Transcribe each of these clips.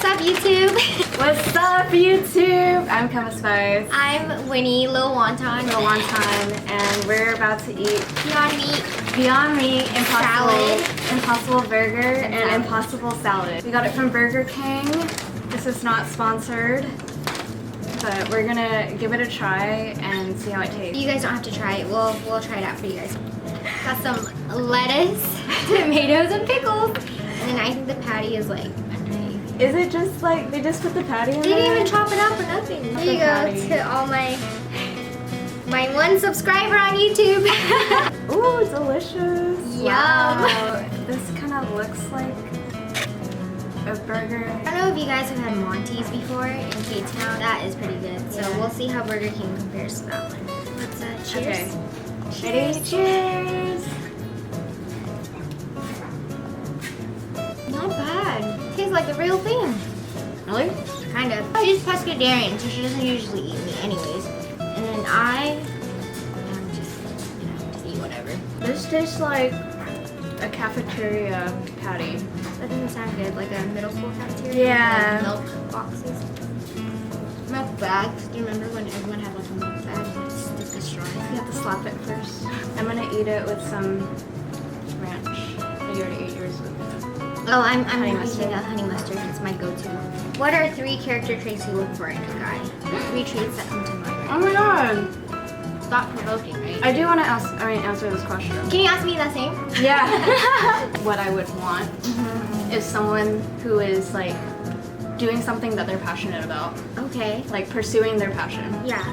What's up, YouTube? What's up, YouTube? I'm Comaspice. I'm Winnie, Lilwonnton. And we're about to eat Beyond Meat, Impossible Burger, and salad. Impossible Salad. We got it from Burger King. This is not sponsored, but we're gonna give it a try and see how it tastes. You guys don't have to try it. We'll try it out for you guys. Got some lettuce, tomatoes, and pickles. And then I think the patty is like a knife. Is it just like they just put the patty in They there? didn't even chop it up or nothing. There you go to all my one subscriber on YouTube. Ooh, delicious. Yum. Wow. This kind of looks like a burger. I don't know if you guys have had Monty's before in K-Town. That is pretty good. So Yeah. we'll see how Burger King compares to that one. Let's cheers. Okay. Ready? Cheers. Not bad. Tastes like the real thing. Really? Kind of. She's pescatarian, so she doesn't usually eat meat anyways. And then I just eat whatever. This tastes like a cafeteria patty. That doesn't sound good. Like a middle school cafeteria? Yeah. Like milk boxes. Milk bags. Do you remember when everyone had like a milk bag? Stick the straw in? You have to slap it first. I'm gonna eat it with some ranch. You already ate yours with. Oh, I'm Honey using mustard. a honey mustard. It's my go-to. What are 3 character traits you look for in a guy? 3 traits that come to mind. Oh my god! Thought-provoking, right? I do want to answer this question. Can you ask me that same? Yeah. What I would want is someone who is like doing something that they're passionate about, Okay. like pursuing their passion. Yeah.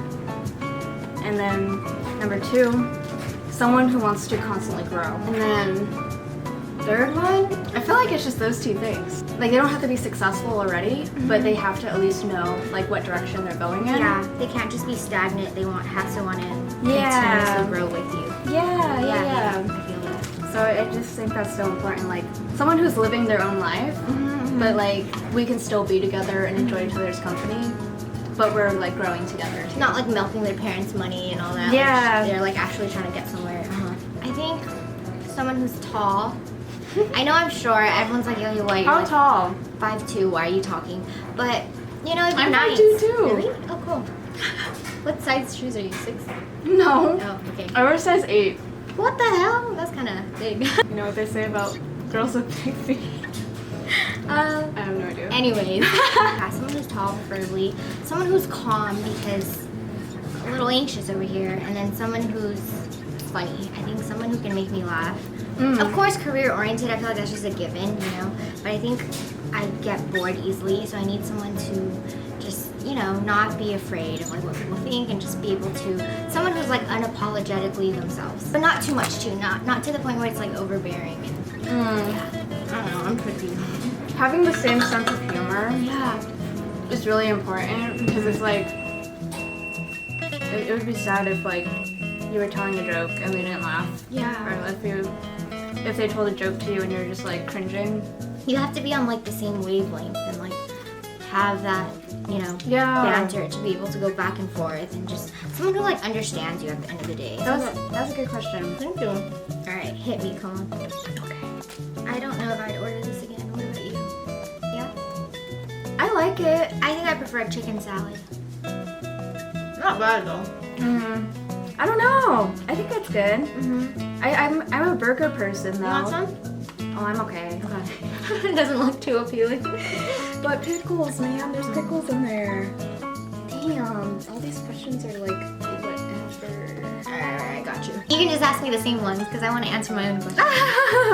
And then number 2, someone who wants to constantly grow. And then third one, I feel like it's just those 2 things. Like they don't have to be successful already, but they have to at least know like what direction they're going in. Yeah. They can't just be stagnant. They have to want to Yeah. continuously grow with you. Yeah. I feel that. So I just think that's so important. Like someone who's living their own life, but like we can still be together and enjoy each other's company, but we're like growing together too. Not like milking their parents' money and all that. Yeah. Like, they're like actually trying to get somewhere. I think someone who's tall. I know, I'm sure everyone's like, yo, what? How tall? 5'2", why are you talking? But, you know, it'd be I'm nice. 5'2" too. Really? Oh, cool. What size shoes are you, 6? No. Oh, okay. I wear size 8. What the hell? That's kind of big. You know what they say about girls with big feet? I have no idea. Anyways, yeah, someone who's tall, preferably. Someone who's calm, because a little anxious over here. And then someone who's funny. I think someone who can make me laugh. Of course, career-oriented, I feel like that's just a given, you know? But I think I get bored easily, so I need someone to just, you know, not be afraid of like what people think and just be able to, someone who's like unapologetically themselves. But not too much too, not to the point where it's like overbearing and, yeah, I don't know, I'm pretty. Having the same sense of humor Yeah. is really important because it's like, it would be sad if like you were telling a joke and they didn't laugh. Yeah. Or if they told a joke to you and you're just like cringing. You have to be on like the same wavelength and like have that, you know, Yeah. banter to be able to go back and forth and just someone who like understands you at the end of the day. That's a good question. Thank you. All right, hit me, Coma. Okay. I don't know if I'd order this again. What about you? Yeah? I like it. I think I prefer chicken salad. Not bad though. I don't know. I think it's good. I'm a burger person though. You want some? Oh, I'm okay. It doesn't look too appealing. But pickles, man. There's pickles in there. Damn. All these questions are like whatever. Alright, I got you. You can just ask me the same ones because I want to answer my own questions.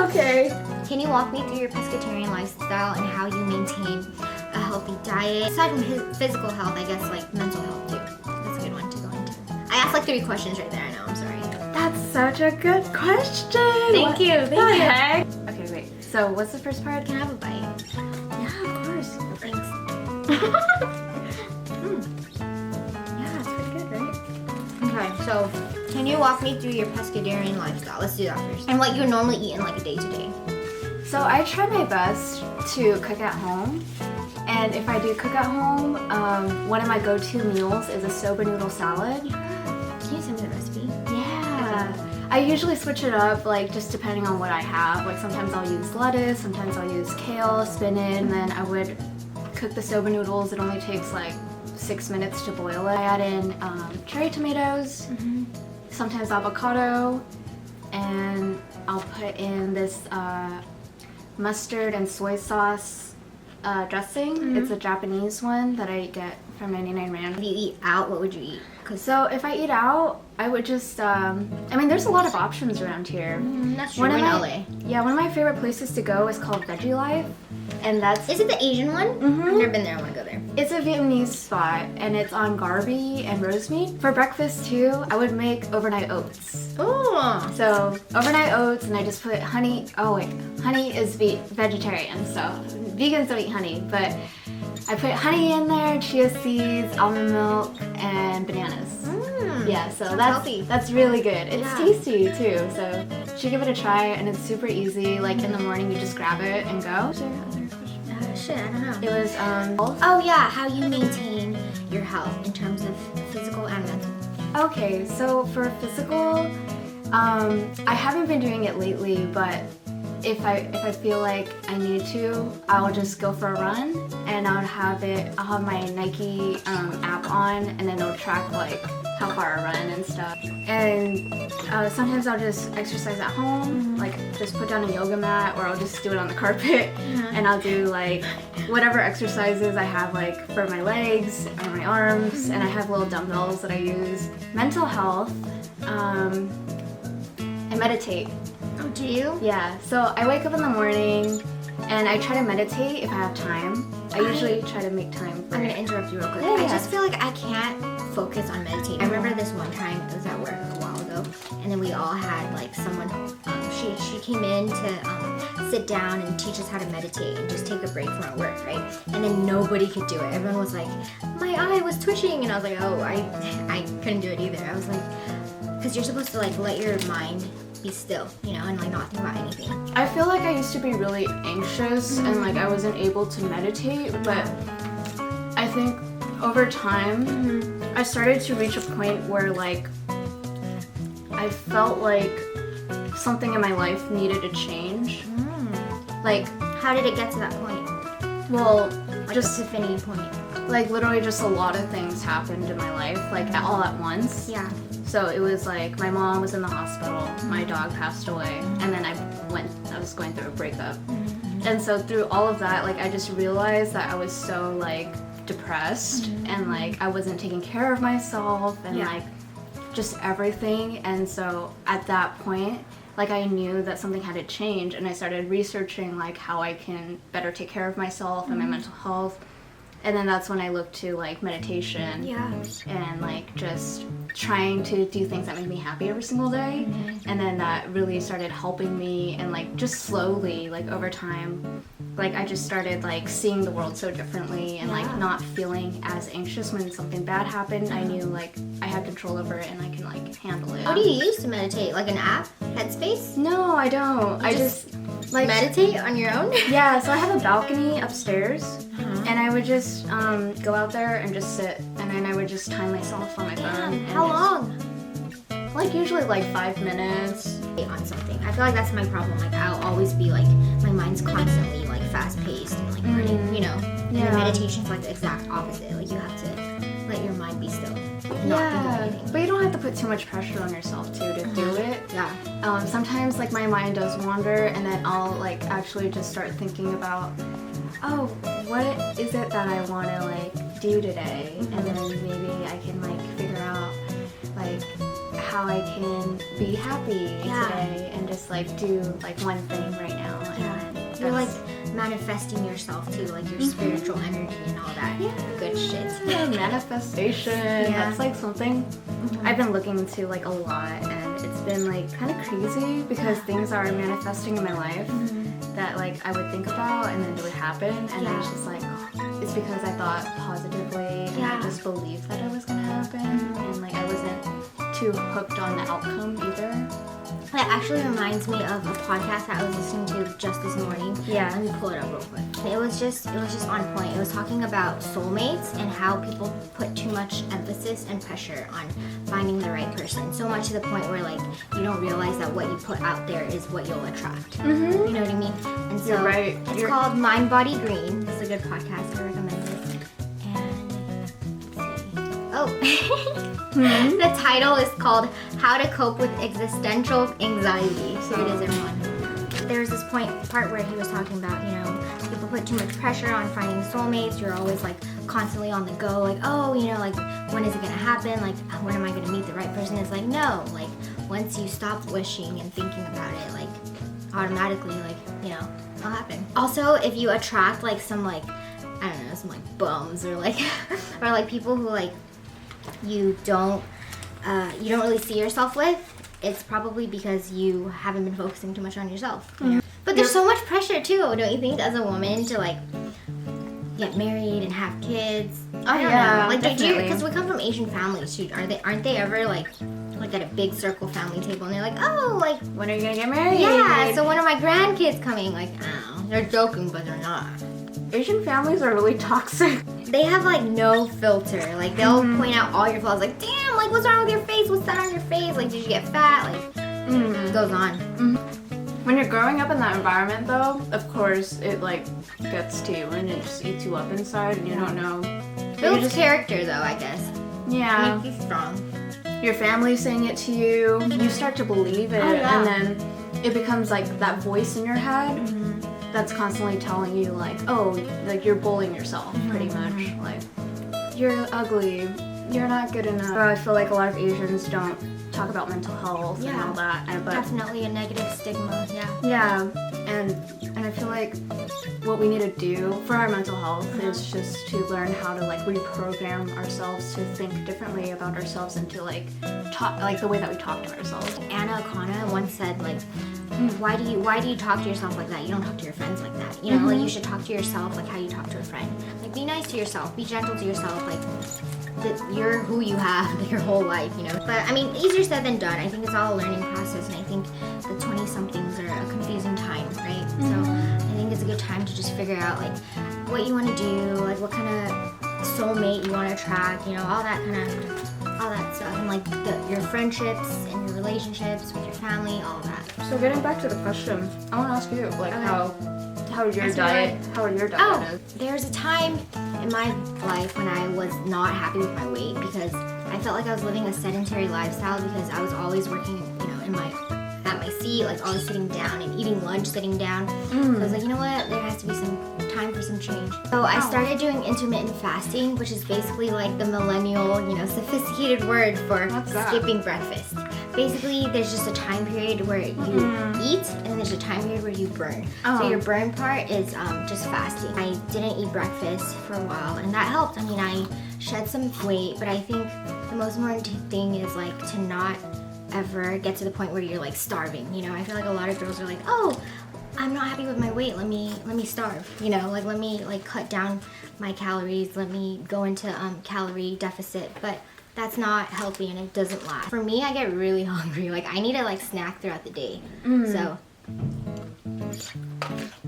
Okay. Can you walk me through your pescatarian lifestyle and how you maintain a healthy diet? Aside from physical health, I guess like mental health too. That's a good one to go into. I asked like 3 questions right there, I know, I'm sorry. That's such a good question. Thank you, thank you. Heck? Okay, wait. So what's the first part? Can I have a bite? Yeah, of course. Thanks. Yeah, it's pretty good, right? Okay, so can you walk me through your pescatarian lifestyle? Let's do that first. And what you normally eat in like a day-to-day. So I try my best to cook at home. And if I do cook at home, one of my go-to meals is a soba noodle salad. Can you send me the recipe? Yeah. I usually switch it up, like just depending on what I have. Like sometimes I'll use lettuce, sometimes I'll use kale, spinach, and then I would cook the soba noodles. It only takes like 6 minutes to boil it. I add in cherry tomatoes, sometimes avocado, and I'll put in this mustard and soy sauce dressing. It's a Japanese one that I get from 99 Rand. If you eat out, what would you eat? So if I eat out, I would just, I mean, there's a lot of options around here. That's true, in LA. Yeah, one of my favorite places to go is called Veggie Life. And that's... Is it the Asian one? I've never been there, I want to go there. It's a Vietnamese spot, and it's on Garby and Rosemead. For breakfast, too, I would make overnight oats. Oh! So, overnight oats, and I just put honey... Oh, wait. Honey is vegetarian, so vegans don't eat honey, but I put honey in there, chia seeds, almond milk, and bananas. Yeah, so that's really good. It's tasty, too, so you should give it a try, and it's super easy. Like, in the morning, you just grab it and go. Shit, I don't know. It was, Oh yeah, how you maintain your health in terms of physical and mental. Okay, so for physical, I haven't been doing it lately, but if I feel like I need to, I'll just go for a run, and I'll have my Nike app on, and then it'll track like how far I run and stuff. And sometimes I'll just exercise at home, like just put down a yoga mat, or I'll just do it on the carpet, and I'll do like whatever exercises I have, like for my legs or my arms, and I have little dumbbells that I use. Mental health, I meditate. Oh, do you? Yeah, so I wake up in the morning and I try to meditate if I have time. I usually try to make time for I'm it. gonna interrupt you real quick. Yeah, I yeah. just feel like I can't focus on meditating. I remember this one time, it was at work a while ago, and then we all had like someone, she came in to sit down and teach us how to meditate and just take a break from our work, right? And then nobody could do it. Everyone was like, my eye was twitching, and I was like, oh, I couldn't do it either. I was like, because you're supposed to like let your mind be still, you know, and like not think about anything. I feel like I used to be really anxious and like I wasn't able to meditate, but I think over time I started to reach a point where like I felt like something in my life needed to change. Like, how did it get to that point? well, Like just epiphany point. like literally just a lot of things happened in my life, like all at once. Yeah. So it was like my mom was in the hospital, my dog passed away, and then I was going through a breakup. And so through all of that, like I just realized that I was so like depressed and like I wasn't taking care of myself and like just everything. And so at that point, like I knew that something had to change, and I started researching like how I can better take care of myself and my mental health. And then that's when I looked to like meditation and like just trying to do things that make me happy every single day. And then that really started helping me, and like just slowly, like over time, like I just started like seeing the world so differently and like not feeling as anxious when something bad happened. I knew like I had control over it and I can like handle it. What do you use to meditate? Like an app? Headspace? No, I don't. I just like meditate on your own? Yeah, so I have a balcony upstairs, and I would just go out there and just sit, and then I would just time myself on my phone. And How long? Like usually like 5 minutes. On something. I feel like that's my problem. Like I'll always be like, my mind's constantly like fast paced and like running, you know. And Yeah. meditation's like the exact opposite. Like you have to let your mind be still. Not think of anything. But you don't have to put too much pressure on yourself too to do it. Yeah. Sometimes like my mind does wander, and then I'll like actually just start thinking about, oh, what is it that I want to like do today? And then maybe I can like figure out like how I can be happy today and just like do like one thing right now. And You're like manifesting yourself too, like your spiritual energy and all that good shit. manifestation. That's like something I've been looking into like a lot, and it's been like kind of crazy because things are manifesting in my life that like I would think about and then it would happen, and then it's just like it's because I thought positively and I just believed that it was gonna happen, and like I wasn't too hooked on the outcome either. That actually reminds me of a podcast that I was listening to just this morning. Yeah. Let me pull it up real quick. It was just on point. It was talking about soulmates and how people put too much emphasis and pressure on finding the right person. So much to the point where like you don't realize that what you put out there is what you'll attract. You know what I mean? And so You're right. it's called Mind Body Green. It's a really good podcast. I recommend it. And let's see. Oh, the title is called "How to Cope with Existential Anxiety." So it is everyone. There was this part where he was talking about, you know, people put too much pressure on finding soulmates. You're always like constantly on the go, like, oh, you know, like when is it gonna happen? Like when am I gonna meet the right person? It's like no, like once you stop wishing and thinking about it, like automatically, like, you know, it'll happen. Also, if you attract like some like, I don't know, some like bums or like or like people who like you don't really see yourself with, it's probably because you haven't been focusing too much on yourself. You know? But there's so much pressure too, don't you think, as a woman to like get married and have kids? I don't know. Like, because we come from Asian families too. Aren't they ever like at a big circle family table and they're like, oh, like when are you gonna get married? Yeah. So when are my grandkids coming? Like, oh, they're joking, but they're not. Asian families are really toxic. They have like no filter. Like they'll point out all your flaws. Like, damn, like what's wrong with your face? What's that on your face? Like, did you get fat? Like, it goes on. When you're growing up in that environment, though, of course, it like gets to you and it just eats you up inside, and you don't know. Builds character, though, I guess. Yeah. Makes you strong. Your family's saying it to you. You start to believe it, and then it becomes like that voice in your head that's constantly telling you, like, oh, like you're bullying yourself, pretty much. Like, you're ugly. You're not good enough. I feel like a lot of Asians don't talk about mental health and all that. But definitely a negative stigma. Yeah, and I feel like what we need to do for our mental health is just to learn how to like reprogram ourselves to think differently about ourselves and to like talk like the way that we talk to ourselves. Anna Akana once said, like, why do you talk to yourself like that? You don't talk to your friends like that. You know, like you should talk to yourself like how you talk to a friend. Like, be nice to yourself, be gentle to yourself, like that you're who you have your whole life, you know. But I mean, easier said than done. I think it's all a learning process, and I think the 20-somethings are a confusing time, right? So I think it's a good time to just figure out like what you want to do, like what kind of soulmate you want to attract, you know, all that stuff, and like your friendships and your relationships with your family, all that. So getting back to the question, I want to ask you, like, how your diet is. There's a time in my life when I was not happy with my weight because I felt like I was living a sedentary lifestyle because I was always working, you know, at my seat, like always sitting down and eating lunch sitting down. So I was like, you know what, there has to be some time for some change. So I started doing intermittent fasting, which is basically like the millennial, you know, sophisticated word for skipping breakfast. Basically, there's just a time period where you eat, and there's a time period where you burn. So your burn part is just fasting. I didn't eat breakfast for a while, and that helped. I mean, I shed some weight, but I think the most important thing is like to not ever get to the point where you're like starving. You know, I feel like a lot of girls are like, oh, I'm not happy with my weight. Let me starve. You know, like let me like cut down my calories. Let me go into calorie deficit. But that's not healthy and it doesn't last. For me, I get really hungry. Like I need to like snack throughout the day. So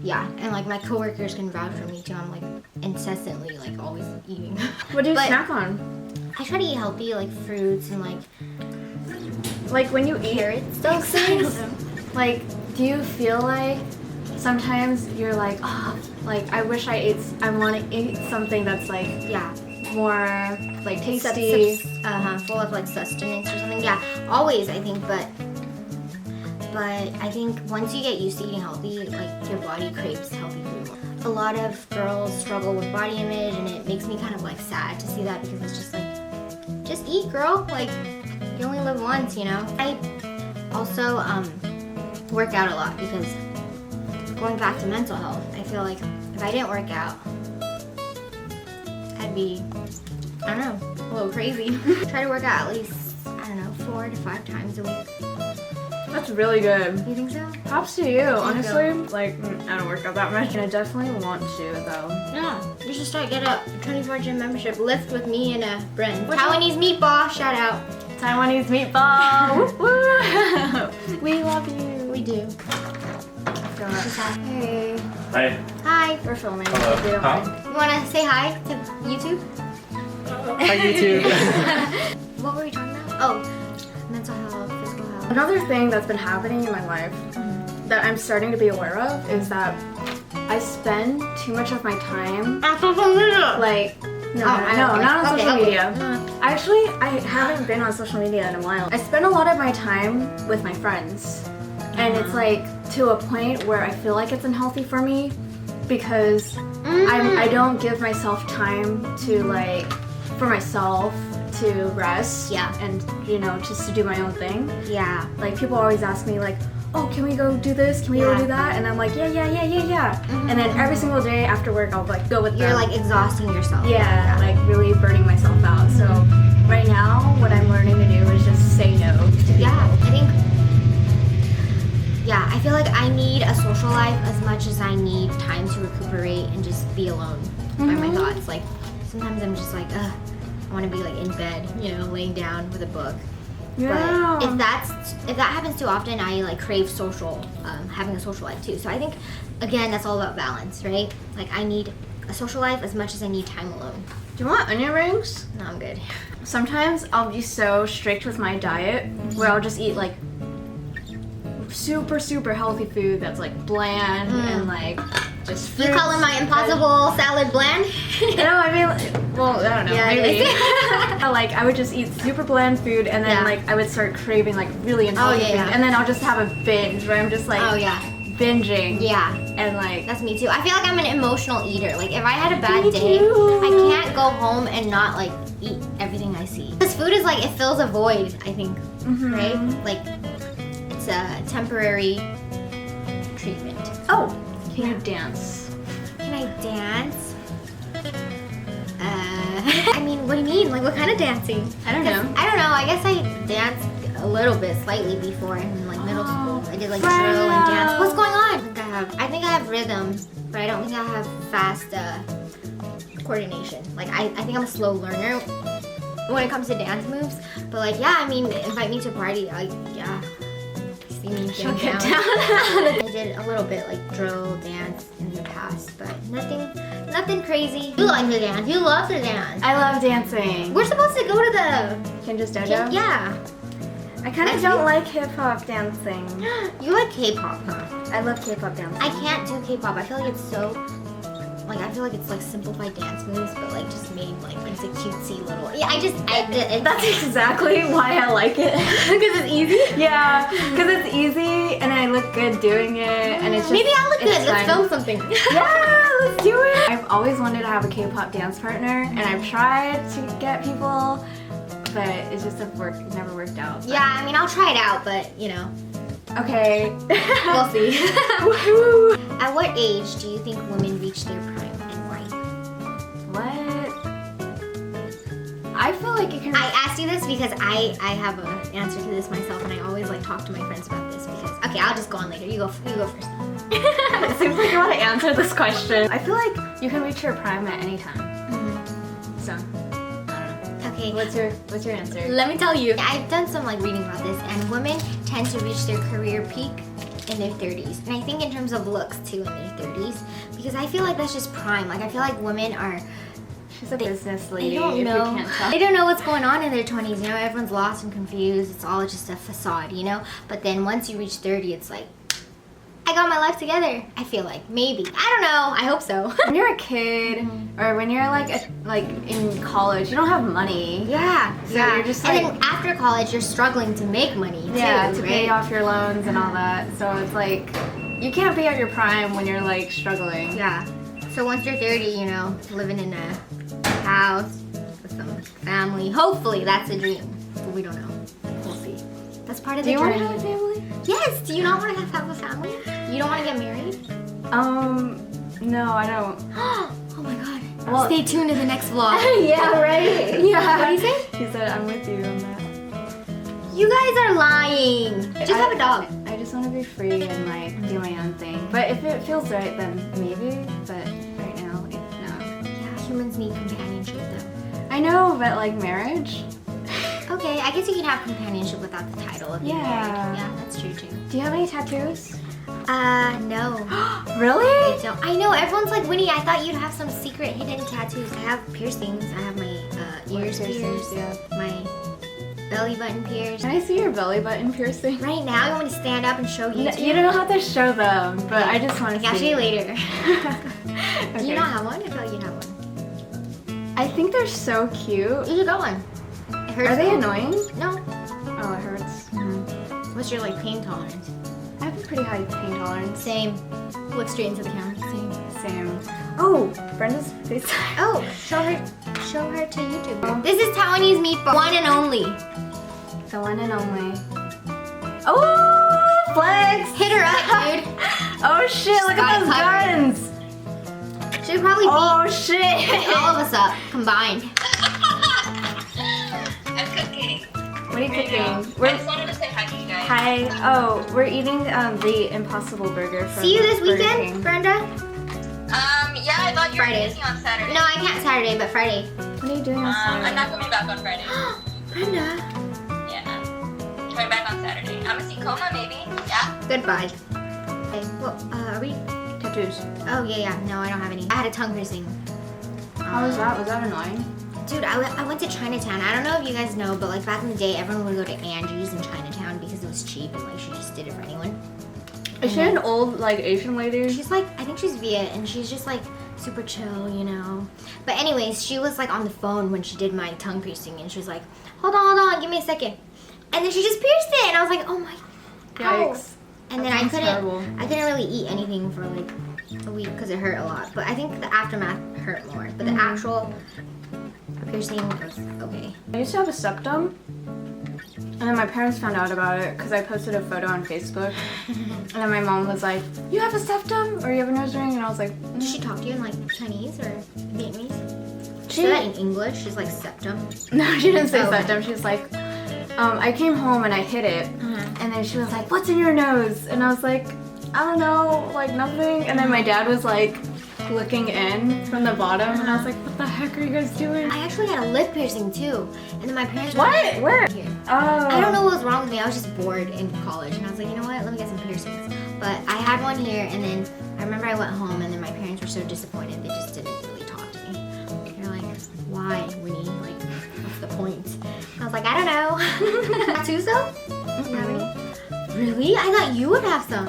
yeah, and like my coworkers can vouch for me too. I'm like incessantly like always eating. What do you snack on? I try to eat healthy, like fruits and like when you eat carrots, those things. Like, do you feel like sometimes you're like, oh, like I wish I want to eat something that's like more like tasty, full of like sustenance or something. Yeah, always I think, but I think once you get used to eating healthy, like your body craves healthy food. A lot of girls struggle with body image, and it makes me kind of like sad to see that because it's just like, just eat, girl. Like you only live once, you know. I also work out a lot because going back to mental health, I feel like if I didn't work out, I'd be, I don't know, a little crazy. Try to work out at least, I don't know, 4 to 5 times a week. That's really good. You think so? Props to you, honestly. Like, I don't work out that much, and I definitely want to, though. Yeah, you should get a 24-gym membership. Lift with me and Bryn. Taiwanese meatball, shout out. Taiwanese meatball. Woo! We love you. We do. Hey. Hi. Hi. We're filming. Hello. Huh? You want to say hi to YouTube? Hi, YouTube. What were we talking about? Oh, mental health, physical health. Another thing that's been happening in my life that I'm starting to be aware of is that I spend too much of my time On social media. like no, Oh, no, okay. not on social Okay. media. Actually, I haven't been on social media in a while. I spend a lot of my time with my friends. And it's like to a point where I feel like it's unhealthy for me because I don't give myself time to like for myself to rest Yeah. and just to do my own thing. Yeah. Like people always ask me like, oh, can we go do this? Can we go Yeah. do that? And I'm like, yeah. And then every single day after work I'll like go with You're them. like exhausting yourself. Yeah, like really burning myself out. So right now, what I'm learning to do is just say no to people. Yeah, I think. Yeah, I feel like I need a social life as much as I need time to recuperate and just be alone by my thoughts. Like sometimes I'm just like, ugh, I want to be like in bed, laying down with a book. Yeah. But if that happens too often, I like crave having a social life too. So I think again, that's all about balance, right? Like I need a social life as much as I need time alone. Do you want onion rings? No, I'm good. Sometimes I'll be so strict with my diet where I'll just eat like super healthy food that's like bland and like just fruits. You calling my impossible salad bland? No, I mean, well, I don't know, Yeah, maybe. it Like, I would just eat super bland food, and then Yeah. like I would start craving like really unhealthy food, yeah. and then I'll just have a binge where I'm just like Oh yeah. binging. Yeah. And like, That's me too. I feel like I'm an emotional eater. Like if I had a bad Me day, too. I can't go home and not like eat everything I see. This food is like it fills a void, I think. Right? Like it's a temporary treatment. oh, can you dance? Can I dance? I mean, what do you mean? Like what kind of dancing? I don't know. I don't know. I guess I danced a little bit slightly before in like middle school. I did like drill Wow. and dance. What's going on? I think I have rhythm, but I don't think I have fast coordination. Like I think I'm a slow learner when it comes to dance moves. But like yeah, I mean, invite me to a party. Yeah. See me She'll getting get down. down. I did a little bit like drill dance in the past, but nothing crazy. You like to dance. You love to dance. I love dancing. We're supposed to go to the Kinja's dojo? yeah. I kind of Next don't week? like hip hop dancing. You like K-pop, huh? I love K-pop dancing. I can't do K-pop. I feel like it's so I feel like it's like simplified dance moves, but like just made like into cutesy little. Yeah, That's exactly why I like it. because it's easy. Yeah, because it's easy and I look good doing it, and it's just, Maybe I'll look it's good. Let's fun. film something. Yeah, let's do it. I've always wanted to have a K-pop dance partner, and I've tried to get people, but it just never worked out. But- Yeah, I mean I'll try it out, but Okay. we'll see. Woohoo! At what age do you think women reach their prime and why? What? I feel like it can. I asked you this because I have an answer to this myself, and I always like talk to my friends about this because okay, I'll just go on later. You go first. It seems like you want to answer this question. I feel like you can reach your prime at any time. So, I don't know. Okay. What's your answer? Let me tell you. I've done some like reading about this, and women tend to reach their career peak in their 30s, and I think in terms of looks too in their 30s, because I feel like that's just prime. Like I feel like women are. She's a business They lady. don't if know. you can't tell. They don't know what's going on in their 20s. Everyone's lost and confused. It's all just a facade, But then once you reach 30, it's like, I got my life together. I feel like maybe. I don't know. I hope so. When you're a kid, or when you're like in college, you don't have money. Yeah. So you're just and like- then after college, you're struggling to make money too. Yeah, to right? pay off your loans and all that. So it's like you can't be at your prime when you're like struggling. Yeah. So once you're 30, living in a house with some family. Hopefully, that's a dream. But we don't know. We'll see. That's part of Do the you want journey. to have a family? Yes. Do you not want to have a family? You don't want to get married? No, I don't. Oh my god. Well- Stay tuned to the next vlog. Yeah, right? Yeah. What do you say? She said, I'm with you on that. You guys are lying. Just have a dog. I just want to be free and like do my own thing. But if it feels right, then maybe. But right now, no. Yeah, humans need companionship though. I know, but like marriage? Okay, I guess you can have companionship without the title of being Yeah. married. Yeah, that's true too. Do you have any tattoos? No. Really? I don't. I know, everyone's like, Winnie, I thought you'd have some secret hidden tattoos. I have piercings. I have my ears pierced. Yeah. My belly button pierced. Can I see your belly button piercing? Right now, you want me to stand up and show you? No, you don't have to show them, but I just want to see. I'll show you later. Okay. Do you not have one? I feel like you'd have one. I think they're so cute. You should go one. It hurts. Are they though. annoying? No. Oh, it hurts. What's your like pain tolerance? I have a pretty high pain tolerance. Same. Look straight into the camera. Same. Oh, Brenda's face. Oh, show her to YouTube. This is Taiwanese meatball, one and only. The one and only. Oh, flex! Hit her up, dude. Oh shit! Look at those Sky guns. Should probably Oh beat shit! all of us up combined. I'm cooking. What are you cooking? I just wanted to say hi to you guys. Hi. Oh, we're eating the Impossible Burger. From See you this Burger weekend, King. Brenda? Yeah, I thought you were Friday. busy on Saturday. No, I can't Saturday, but Friday. What are you doing on Saturday? I'm not coming back on Friday. Brenda. Yeah. Coming back on Saturday. I'm gonna see Coma maybe. Yeah. Goodbye. Okay, well, are we? Tattoos. Oh, yeah. No, I don't have any. I had a tongue piercing. How was that? Was that annoying? Dude, I went to Chinatown. I don't know if you guys know, but like back in the day, everyone would go to Angie's in Chinatown because it was cheap and like she just did it for anyone. Is she an old like Asian lady? She's like, I think she's Viet, and she's just like super chill, you know. But anyways, she was like on the phone when she did my tongue piercing, and she was like, hold on, give me a second. And then she just pierced it, and I was like, oh my, ow. Yikes. And then That sounds terrible. I couldn't really eat anything for like a week because it hurt a lot. But I think the aftermath hurt more. But the actual piercing was okay. I used to have a septum, and then my parents found out about it because I posted a photo on Facebook, and then my mom was like, "You have a septum, or you have a nose ring?" And I was like, Did she talk to you in like Chinese or Vietnamese? She- She said that in English. She's like septum. "No, she didn't say Oh, okay. septum." She was like, "I came home and I hit it," and then she was like, "What's in your nose?" And I was like, "I don't know, like nothing." And then my dad was like looking in from the bottom, and I was like, "What the heck are you guys doing?" I actually had a lip piercing too, and then my parents. What? Where? Here. Oh. I don't know what was wrong with me. I was just bored in college, and I was like, you know what? Let me get some piercings. But I had one here, and then I remember I went home, and then my parents were so disappointed. They just didn't really talk to me. They're like, why, Winnie? Like, what's the point? I was like, I don't know. Tattoos though? Do you have any? Really? I thought you would have some.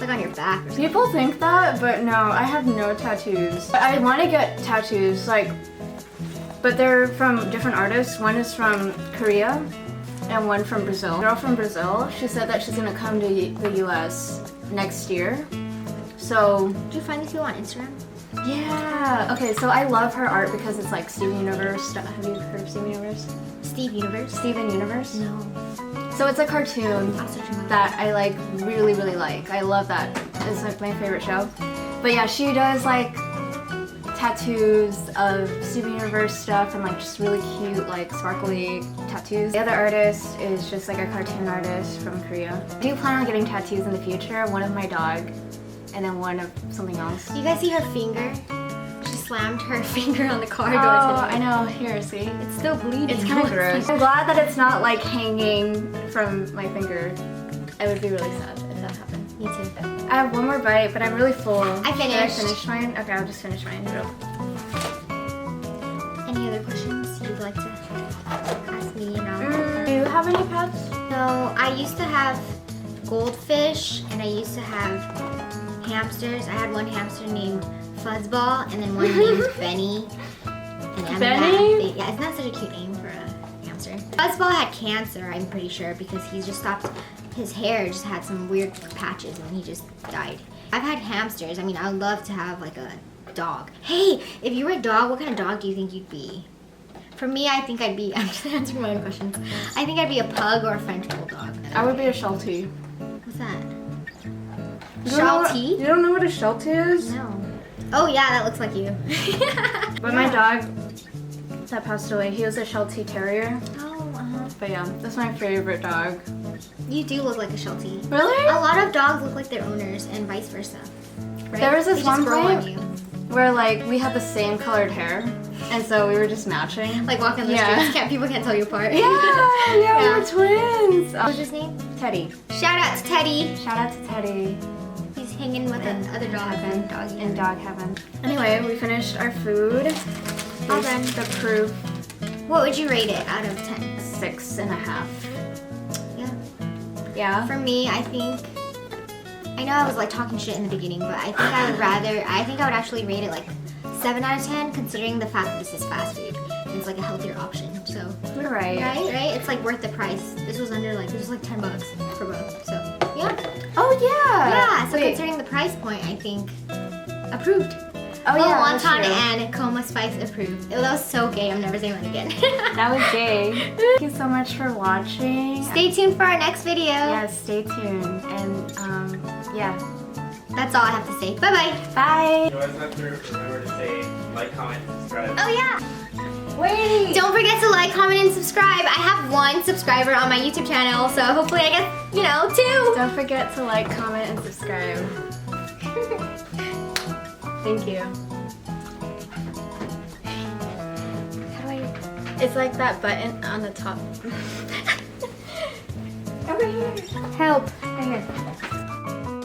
Like on your back or something. People think that, but no, I have no tattoos. I want to get tattoos, like, but they're from different artists. One is from Korea and one from Brazil. The girl from Brazil, she said that she's gonna come to the US next year. So, Did you find these people on Instagram? yeah. Okay, so I love her art because it's like Steven Universe. Have you heard of Steven Universe? Steve Universe? Steven Universe? No. So it's a cartoon I'll search him up. that I like really like. I love that. It's like my favorite show. But yeah, she does like tattoos of Steven Universe stuff and like just really cute like sparkly tattoos. The other artist is just like a cartoon artist from Korea. I do plan on getting tattoos in the future. One of my dog and then one of something else. Do you guys see her finger? She slammed her finger on the car Oh, door today. I know. Here, see? It's still bleeding. It's kind of gross. I'm glad that it's not like hanging from my finger. I would be really sad if that happened. Me too. I have one more bite, but I'm really full. I Should I finished. finish mine? Okay, I'll just finish mine. Any other questions you'd like to ask me now? Do you have any pets? So I used to have goldfish and I used to have hamsters. I had one hamster named Fuzzball and then one named Benny. And Benny? Yeah, isn't that such a cute name for a hamster? Fuzzball had cancer, I'm pretty sure, because he just stopped, his hair just had some weird patches and he just died. I've had hamsters. I mean, I would love to have like a dog. Hey, if you were a dog, what kind of dog do you think you'd be? For me, I think I'd be, I'm just answering my own questions. I think I'd be a pug or a French bulldog. I would be a Sheltie. What's that? You don't know what- Sheltie? You don't know what a Sheltie is? No. Oh yeah, that looks like you. But my dog that passed away, he was a Sheltie Terrier. Oh, But yeah, that's my favorite dog. you do look like a Sheltie. Really? A lot of dogs look like their owners and vice versa. Right? There was this They just one grow on point- you. Where like we had the same colored hair, and so we were just matching. Like walking on the Yeah. streets, people can't tell you apart. Yeah, we're twins. What's his name? Teddy. Shout out to Teddy. Shout out to Teddy. He's hanging with the other dog and doggy. In dog heaven. Anyway, we finished our food. All done. The proof. What would you rate it out of 10? 6.5. Yeah. Yeah. For me, I think, I know I was like talking shit in the beginning, but I think I would actually rate it like 7 out of 10, considering the fact that this is fast food and it's like a healthier option. So, You're right. right? It's like worth the price. This was like $10 for both. So, yeah. Oh yeah. Yeah, so Wait. considering the price point, I think approved. Oh yeah. that's Lilwonnton true. and Comaspice approved. Oh, that was so gay. I'm never saying that again. That was gay. Thank you so much for watching. Stay tuned for our next video. Yes, stay tuned. And yeah. That's all I have to say. Bye-bye. Bye. You always have to remember to say like, comment, subscribe. Oh, yeah. Wait. Don't forget to like, comment, and subscribe. I have 1 subscriber on my YouTube channel, so hopefully I get, 2. Don't forget to like, comment, and subscribe. Thank you. How do I? It's like that button on the top. Over here. Help. Right here.